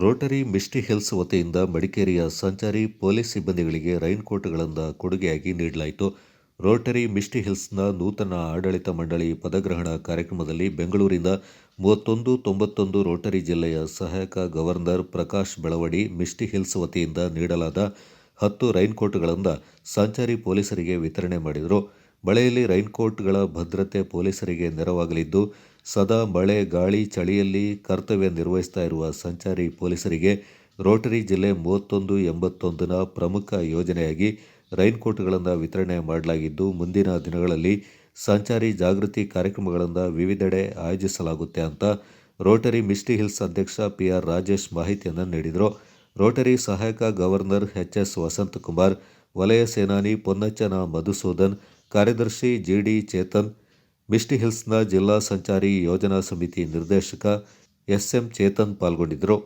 Rotary Misty Hills ವತಿಯಿಂದ ಮಡಿಕೇರಿಯ ಸಂಚಾರಿ ಪೊಲೀಸ್ ಸಿಬ್ಬಂದಿಗಳಿಗೆ ರೈನ್ಕೋಟ್ಗಳನ್ನು ಕೊಡುಗೆಯಾಗಿ ನೀಡಲಾಯಿತು. ರೋಟರಿ ಮಿಸ್ಟಿ ಹಿಲ್ಸ್ನ ನೂತನ ಆಡಳಿತ ಮಂಡಳಿ ಪದಗ್ರಹಣ ಕಾರ್ಯಕ್ರಮದಲ್ಲಿ ಬೆಂಗಳೂರಿನ 3191 ರೋಟರಿ ಜಿಲ್ಲೆಯ ಸಹಾಯಕ governor Prakash Belavadi Misty Hills ವತಿಯಿಂದ ನೀಡಲಾದ 10 ರೈನ್ಕೋಟ್ಗಳನ್ನು ಸಂಚಾರಿ ಪೊಲೀಸರಿಗೆ ವಿತರಣೆ ಮಾಡಿದರು. ಮಳೆಯಲ್ಲಿ ರೈನ್ಕೋಟ್ಗಳ ಭದ್ರತೆ ಪೊಲೀಸರಿಗೆ ನೆರವಾಗಲಿದ್ದು, ಸದಾ ಮಳೆ, ಗಾಳಿ, ಚಳಿಯಲ್ಲಿ ಕರ್ತವ್ಯ ನಿರ್ವಹಿಸ್ತಾ ಇರುವ ಸಂಚಾರಿ ಪೊಲೀಸರಿಗೆ ರೋಟರಿ ಜಿಲ್ಲೆ 3181ನ ಪ್ರಮುಖ ಯೋಜನೆಯಾಗಿ ರೈನ್ಕೋಟ್ಗಳನ್ನು ವಿತರಣೆ ಮಾಡಲಾಗಿದ್ದು, ಮುಂದಿನ ದಿನಗಳಲ್ಲಿ ಸಂಚಾರಿ ಜಾಗೃತಿ ಕಾರ್ಯಕ್ರಮಗಳನ್ನು ವಿವಿಧೆಡೆ ಆಯೋಜಿಸಲಾಗುತ್ತೆ ಅಂತ ರೋಟರಿ ಮಿಸ್ಟಿ ಹಿಲ್ಸ್ ಅಧ್ಯಕ್ಷ PR ರಾಜೇಶ್ ಮಾಹಿತಿಯನ್ನು ನೀಡಿದರು. ರೋಟರಿ ಸಹಾಯಕ ಗವರ್ನರ್ HS ವಸಂತಕುಮಾರ್, ವಲಯ ಸೇನಾನಿ ಪೊನ್ನಚ್ಚನ ಮಧುಸೂದನ್, ಕಾರ್ಯದರ್ಶಿ GD ಚೇತನ್, ಮಿಸ್ಟಿ ಹಿಲ್ಸ್ನ ಜಿಲ್ಲಾ ಸಂಚಾರಿ ಯೋಜನಾ ಸಮಿತಿ ನಿರ್ದೇಶಕ SM ಚೇತನ್ ಪಾಲ್ಗೊಂಡಿದ್ದರು.